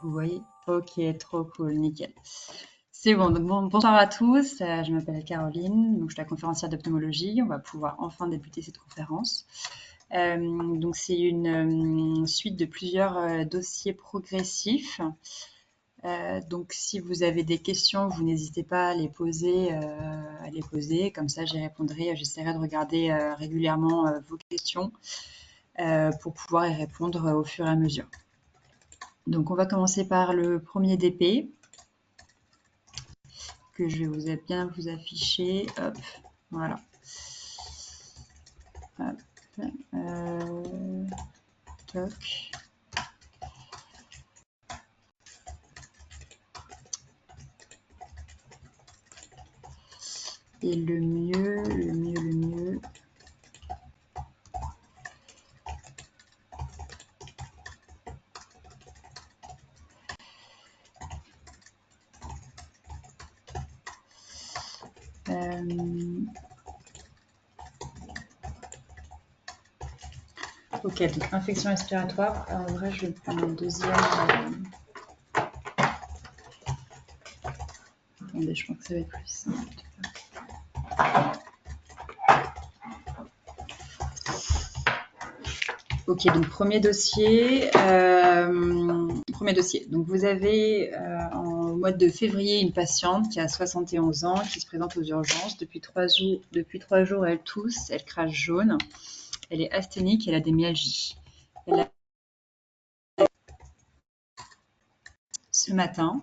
vous voyez? Ok, trop cool, nickel. C'est bon, donc bonsoir à tous, je m'appelle Caroline, donc je suis la conférencière de pneumologie. On va pouvoir enfin débuter cette conférence. Donc c'est une suite de plusieurs dossiers progressifs. Donc si vous avez des questions, vous n'hésitez pas à les poser, comme ça j'y répondrai. J'essaierai de regarder régulièrement vos questions pour pouvoir y répondre au fur et à mesure. Donc on va commencer par le premier DP que je vais bien vous afficher. Hop, voilà. Hop, toc. Et le mieux. Ok, donc infection respiratoire. En vrai, je vais prendre un deuxième. Attendez, je pense que ça va être plus simple. Ok, donc premier dossier. Donc vous avez en mois de février une patiente qui a 71 ans, qui se présente aux urgences. Depuis 3 jours, elle tousse, elle crache jaune, elle est asthénique, elle a des myalgies. Ce matin,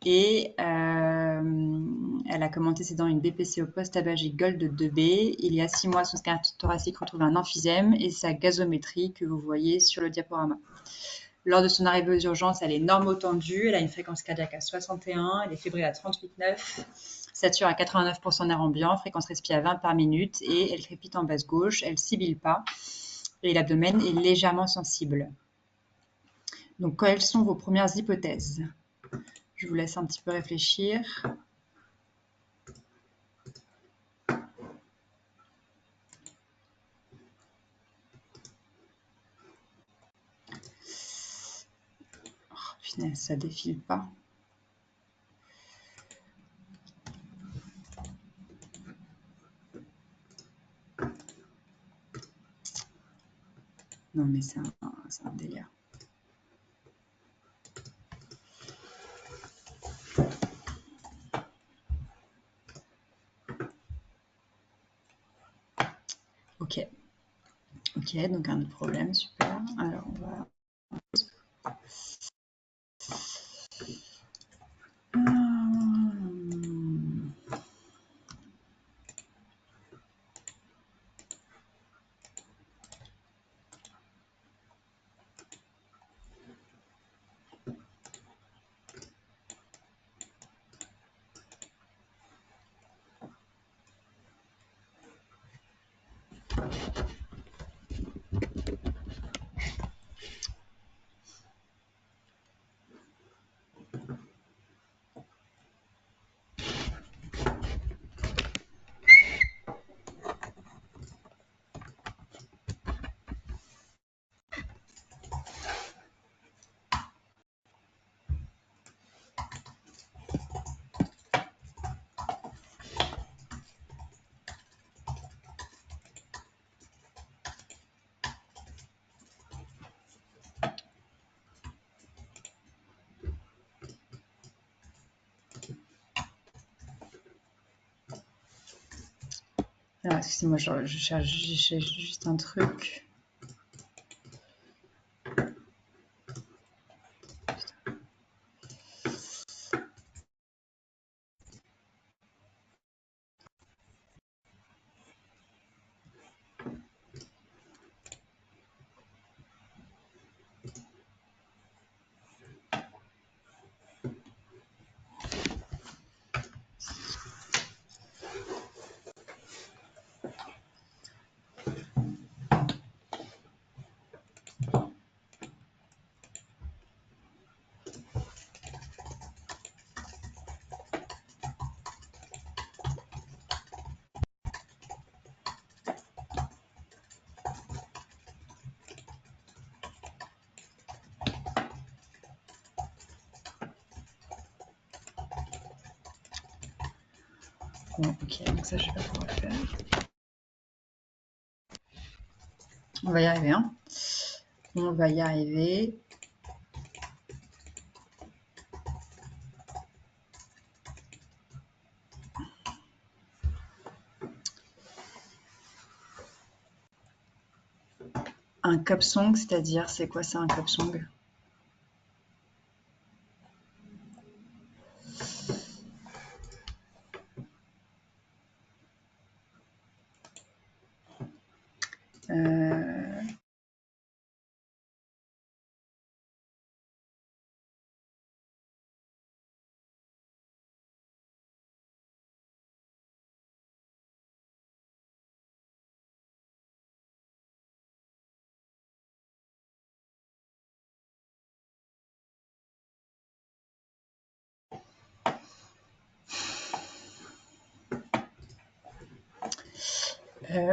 et elle a commenté ses dents une BPCO post-tabagique Gold 2B. Il y a 6 mois, son scanner thoracique retrouve un emphysème et sa gazométrie que vous voyez sur le diaporama. Lors de son arrivée aux urgences, elle est normotendue, elle a une fréquence cardiaque à 61, elle est fébrile à 38,9, sature à 89% d'air ambiant, fréquence respi à 20 par minute et elle crépite en basse gauche, elle sibille pas et l'abdomen est légèrement sensible. Donc, quelles sont vos premières hypothèses? Je vous laisse un petit peu réfléchir. Punaise, ça défile pas. Non, mais c'est un délire. Ok. Ok, donc un autre problème, super. Alors, on va... Alors, excusez-moi, je cherche juste un truc. Bon, ok, donc ça, je vais pas pouvoir le faire. On va y arriver, hein. On va y arriver. Un cup song, c'est-à-dire, c'est quoi ça, un cup song?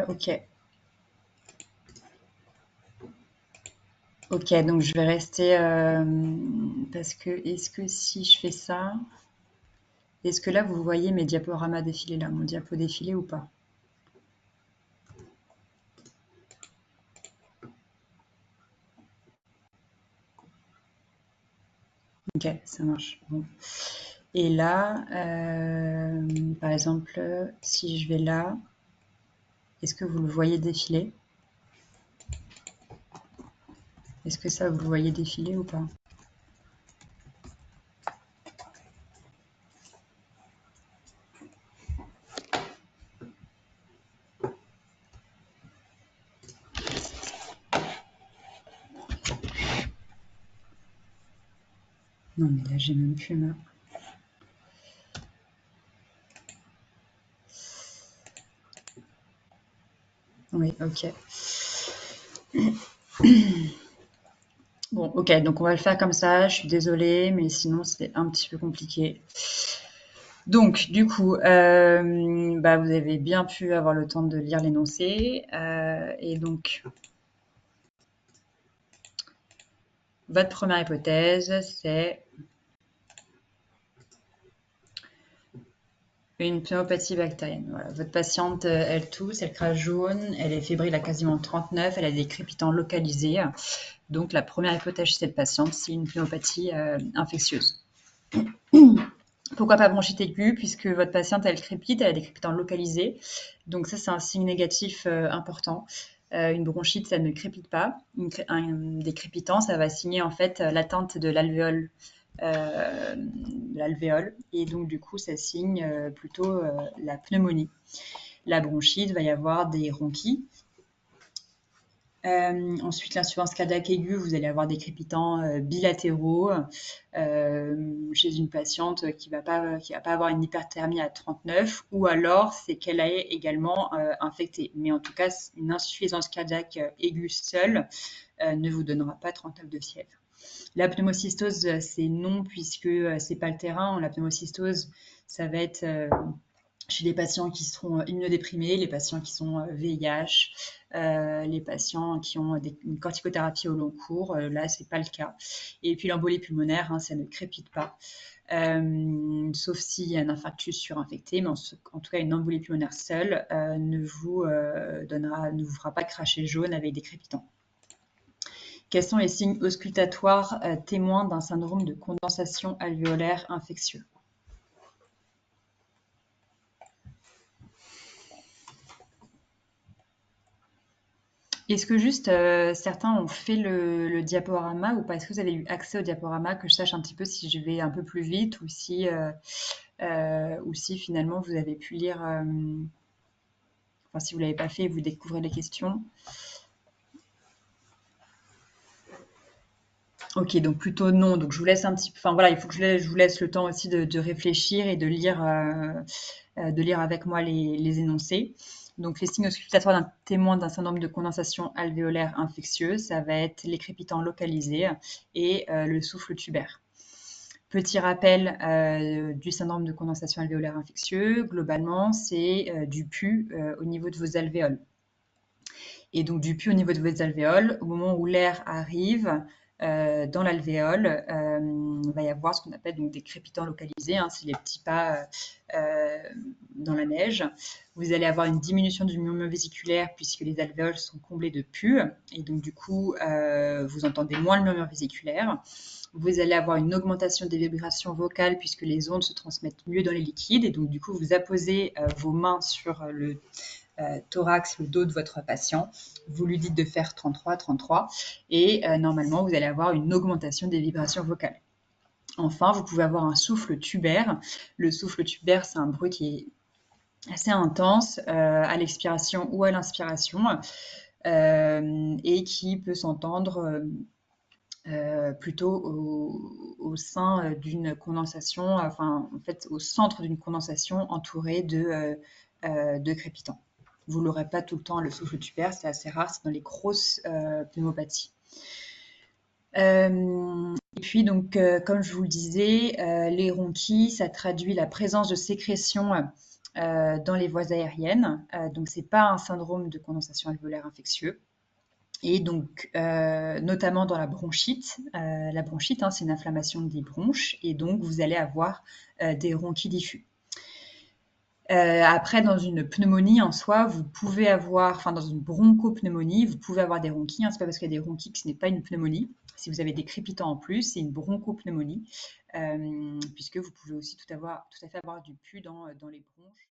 Ok. Ok, donc je vais rester parce que est-ce que si je fais ça, est-ce que là vous voyez mes diaporamas défiler là, mon diapo défilé ou pas? Ok, ça marche. Bon. Et là, par exemple, si je vais là, est-ce que vous le voyez défiler? Est-ce que ça vous le voyez défiler ou pas? Non, mais là j'ai même plus ma. Oui, ok. Bon, ok, donc on va le faire comme ça. Je suis désolée, mais sinon c'est un petit peu compliqué. Donc, du coup, bah, vous avez bien pu avoir le temps de lire l'énoncé. Et donc, votre première hypothèse, c'est une pneumopathie bactérienne. Voilà. Votre patiente, elle tousse, elle crache jaune, elle est fébrile à quasiment 39, elle a des crépitants localisés. Donc, la première hypothèse chez cette patiente, c'est une pneumopathie infectieuse. Pourquoi pas bronchite aiguë, puisque votre patiente, elle crépite, elle a des crépitants localisés. Donc ça, c'est un signe négatif important. Une bronchite, ça ne crépite pas. Des crépitants, ça va signer en fait l'atteinte de l'alvéole. Et donc du coup, ça signe plutôt la pneumonie. La bronchite, va y avoir des ronchis. Ensuite, l'insuffisance cardiaque aiguë, vous allez avoir des crépitants bilatéraux chez une patiente qui va pas avoir une hyperthermie à 39, ou alors c'est qu'elle est également infectée. Mais en tout cas, une insuffisance cardiaque aiguë seule ne vous donnera pas 39 de fièvre. La pneumocystose, c'est non, puisque c'est pas le terrain. La pneumocystose, ça va être chez les patients qui seront immunodéprimés, les patients qui sont VIH, les patients qui ont une corticothérapie au long cours, là, c'est pas le cas. Et puis l'embolie pulmonaire, hein, ça ne crépite pas. Sauf s'il y a un infarctus surinfecté, mais en tout cas, une embolie pulmonaire seule ne vous fera pas cracher jaune avec des crépitants. Quels sont les signes auscultatoires témoins d'un syndrome de condensation alvéolaire infectieux? Est-ce que juste certains ont fait le diaporama ou pas? Est-ce que vous avez eu accès au diaporama, que je sache un petit peu si je vais un peu plus vite ou si finalement vous avez pu lire, enfin si vous ne l'avez pas fait, vous découvrez les questions. Ok, donc plutôt non. Donc je vous laisse un petit peu. Enfin voilà, il faut que je vous laisse le temps aussi de réfléchir et de lire avec moi les énoncés. Donc les signes auscultatoires d'un témoin d'un syndrome de condensation alvéolaire infectieuse, ça va être les crépitants localisés et le souffle tubaire. Petit rappel du syndrome de condensation alvéolaire infectieux, globalement, c'est du pus au niveau de vos alvéoles. Et donc du pus au niveau de vos alvéoles, au moment où l'air arrive, dans l'alvéole, il va y avoir ce qu'on appelle donc des crépitants localisés, hein, c'est les petits pas dans la neige. Vous allez avoir une diminution du murmure vésiculaire puisque les alvéoles sont comblées de pus et donc du coup vous entendez moins le murmure vésiculaire. Vous allez avoir une augmentation des vibrations vocales puisque les ondes se transmettent mieux dans les liquides et donc du coup vous apposez vos mains sur le thorax, le dos de votre patient, vous lui dites de faire 33, 33 et normalement vous allez avoir une augmentation des vibrations vocales. Enfin, vous pouvez avoir un souffle tubaire. Le souffle tubaire, c'est un bruit qui est assez intense à l'expiration ou à l'inspiration et qui peut s'entendre plutôt au sein d'une condensation, enfin en fait au centre d'une condensation entourée de crépitants. Vous ne l'aurez pas tout le temps, le souffle tubaire, c'est assez rare, c'est dans les grosses pneumopathies. Et puis donc, comme je vous le disais, les ronchis, ça traduit la présence de sécrétions dans les voies aériennes. Donc, c'est pas un syndrome de condensation alvéolaire infectieux. Et donc, notamment dans la bronchite. La bronchite, hein, c'est une inflammation des bronches, et donc vous allez avoir des ronchis diffus. Après, dans une pneumonie en soi, vous pouvez avoir, enfin dans une bronchopneumonie, vous pouvez avoir des ronchis. Hein, c'est pas parce qu'il y a des ronchis que ce n'est pas une pneumonie. Si vous avez des crépitants en plus, c'est une bronchopneumonie, puisque vous pouvez aussi tout à fait avoir du pus dans les bronches.